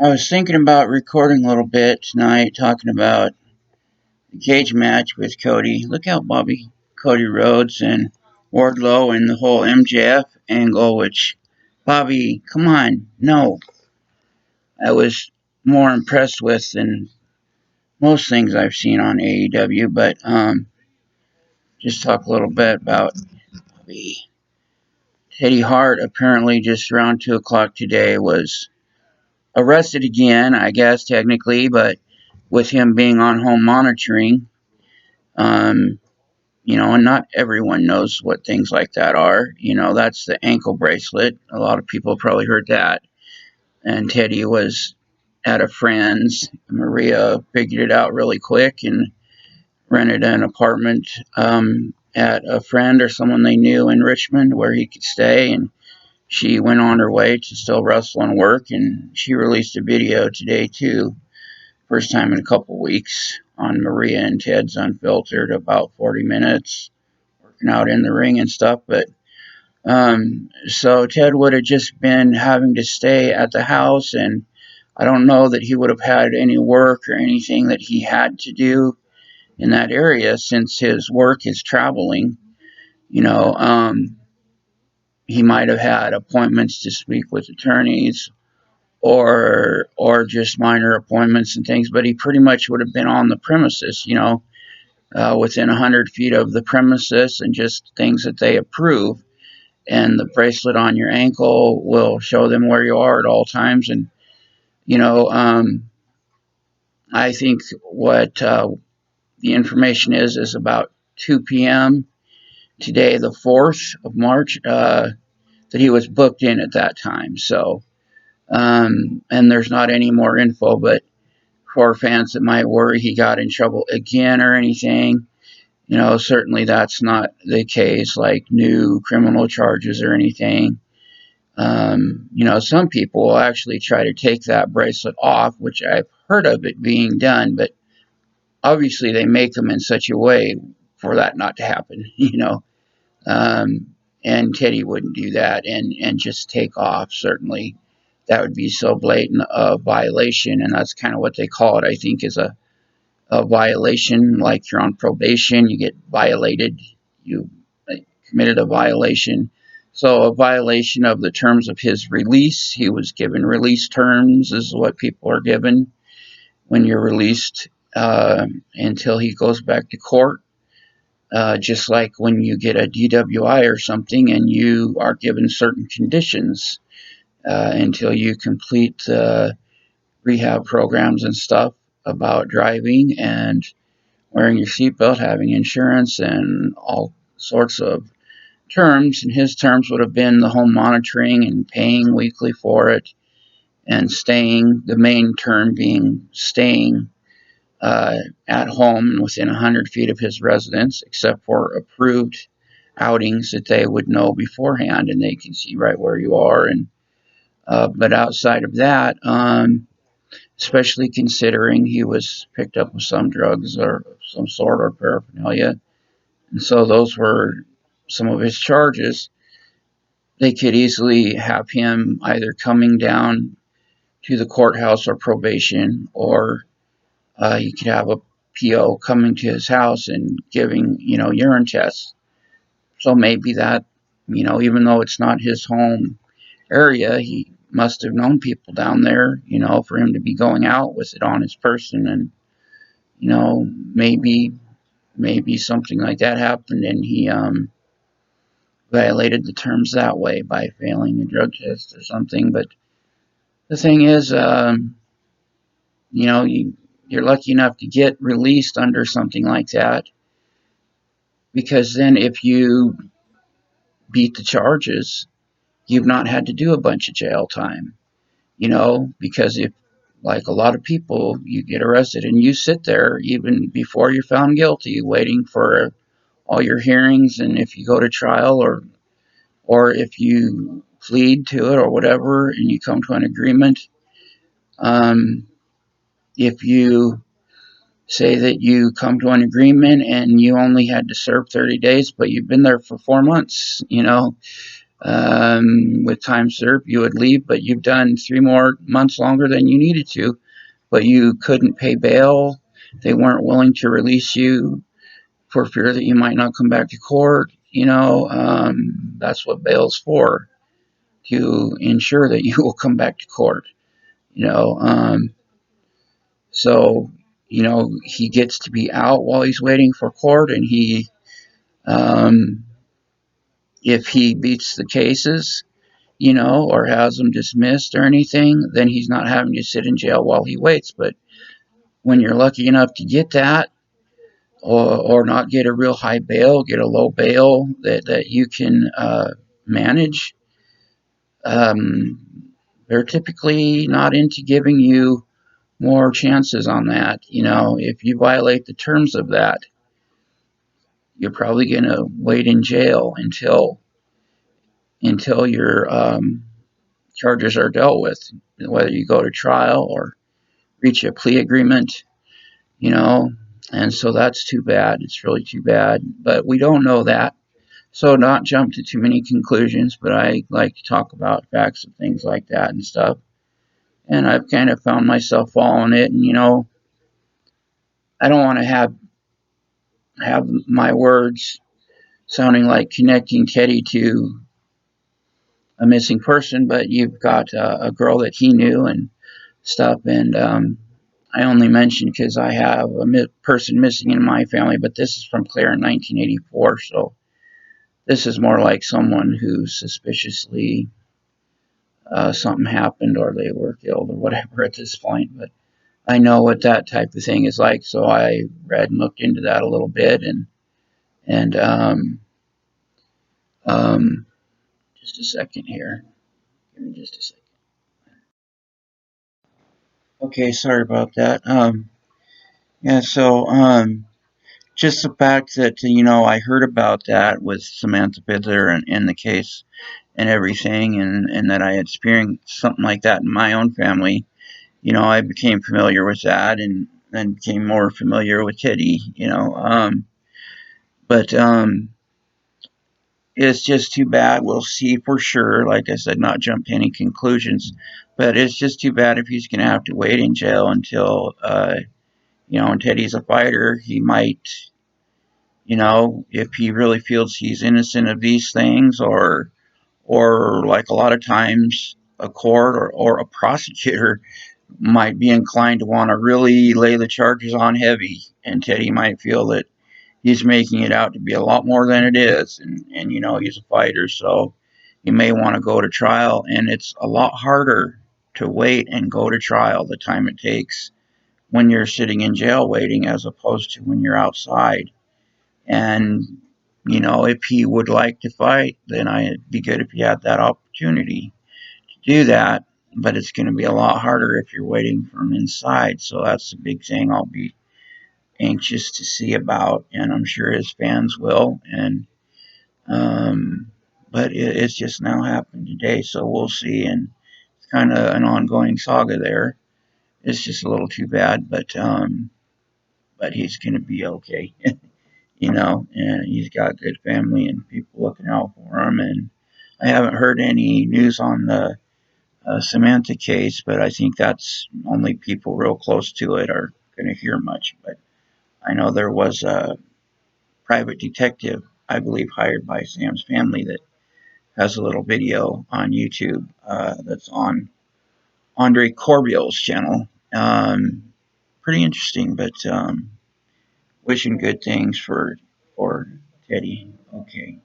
I was thinking about recording a little bit tonight, talking about the cage match with Cody. Look out, Bobby. Cody Rhodes and Wardlow and the whole MJF angle, which, Bobby, come on, no. I was more impressed with than most things I've seen on AEW, but just talk a little bit about Bobby. Teddy Hart apparently just around 2 o'clock today was arrested again, I guess, technically, but with him being on home monitoring. Um, and not everyone knows what things like that are. That's the ankle bracelet. A lot of people probably heard that. And Teddy was at a friend's. Maria figured it out really quick and rented an apartment at a friend or someone they knew in Richmond where he could stay. And she went on her way to still wrestle and work. And she released a video today, too. First time in a couple weeks on Maria and Ted's Unfiltered, about 40 minutes working out in the ring and stuff. But so Ted would have just been having to stay at the house, and I don't know that he would have had any work or anything that he had to do in that area since his work is traveling. You know, um, he might have had appointments to speak with attorneys or just minor appointments and things, but he pretty much would have been on the premises. Within 100 feet of the premises and just things that they approve. And the bracelet on your ankle will show them where you are at all times. And, you know, um, I think what the information is about 2 p.m. today, the 4th of March, that he was booked in at that time. So, and there's not any more info, but for fans that might worry he got in trouble again or anything, certainly that's not the case, like new criminal charges or anything. Some people will actually try to take that bracelet off, which I've heard of it being done, but obviously they make them in such a way for that not to happen, and Teddy wouldn't do that and just take off. Certainly that would be so blatant a violation, and that's kind of what they call it, I think, is a violation. Like you're on probation, you get violated, you committed a violation. So a violation of the terms of his release. He was given release terms, is what people are given when you're released until he goes back to court. Just like when you get a DWI or something and you are given certain conditions until you complete the rehab programs and stuff about driving and wearing your seatbelt, having insurance, and all sorts of terms. And his terms would have been the home monitoring and paying weekly for it and staying, the main term being staying at home and within 100 feet of his residence, except for approved outings that they would know beforehand and they can see right where you are. And but outside of that, especially considering he was picked up with some drugs or some sort or paraphernalia, and so those were some of his charges. They could easily have him either coming down to the courthouse or probation, or you could have a PO coming to his house and giving, urine tests. So maybe that, even though it's not his home area, he must have known people down there, for him to be going out with it on his person. And, maybe something like that happened and he violated the terms that way by failing a drug test or something. But the thing is, you're lucky enough to get released under something like that, because then if you beat the charges, you've not had to do a bunch of jail time, because if, like a lot of people, you get arrested and you sit there even before you're found guilty, waiting for all your hearings, and if you go to trial or if you plead to it or whatever and you come to an agreement, um, if you say that you come to an agreement and you only had to serve 30 days, but you've been there for 4 months, With time served, you would leave, but you've done 3 more months longer than you needed to, but you couldn't pay bail. They weren't willing to release you for fear that you might not come back to court. That's what bail's for, to ensure that you will come back to court. You know, um, so he gets to be out while he's waiting for court, and um, if he beats the cases, or has them dismissed or anything, then he's not having to sit in jail while he waits. But when you're lucky enough to get that, or not get a real high bail, get a low bail that you can manage, they're typically not into giving you more chances on that. If you violate the terms of that, you're probably going to wait in jail until your charges are dealt with, whether you go to trial or reach a plea agreement, you know, and so that's too bad. It's really too bad, but we don't know that. So not jump to too many conclusions, but I like to talk about facts and things like that and stuff. And I've kind of found myself following it, and I don't want to have my words sounding like connecting Teddy to a missing person, but you've got a girl that he knew and stuff, and I only mentioned because I have a person missing in my family, but this is from Claire in 1984, so this is more like someone who suspiciously something happened or they were killed or whatever at this point. But I know what that type of thing is like, so I read and looked into that a little bit, and um, just a second here. Give me just a second. Okay, sorry about that. Yeah, so just the fact that I heard about that with Samantha Bidler and the case and everything, and that I had experienced something like that in my own family. I became familiar with that, and then became more familiar with Teddy. But it's just too bad. We'll see for sure. Like I said, not jump to any conclusions, but it's just too bad if he's going to have to wait in jail until and Teddy's a fighter. He might, if he really feels he's innocent of these things, or like a lot of times a court or a prosecutor might be inclined to want to really lay the charges on heavy, and Teddy might feel that he's making it out to be a lot more than it is, and he's a fighter, so he may want to go to trial, and it's a lot harder to wait and go to trial the time it takes when you're sitting in jail waiting as opposed to when you're outside. And if he would like to fight, then it'd be good if he had that opportunity to do that. But it's going to be a lot harder if you're waiting from inside. So that's the big thing I'll be anxious to see about, and I'm sure his fans will. And but it's just now happened today, so we'll see. And it's kind of an ongoing saga there. It's just a little too bad, but he's going to be okay. And he's got good family and people looking out for him. And I haven't heard any news on the Samantha case, but I think that's only people real close to it are going to hear much. But I know there was a private detective, I believe, hired by Sam's family that has a little video on YouTube that's on Andre Corbiel's channel. Pretty interesting, but wishing good things for Teddy. Okay.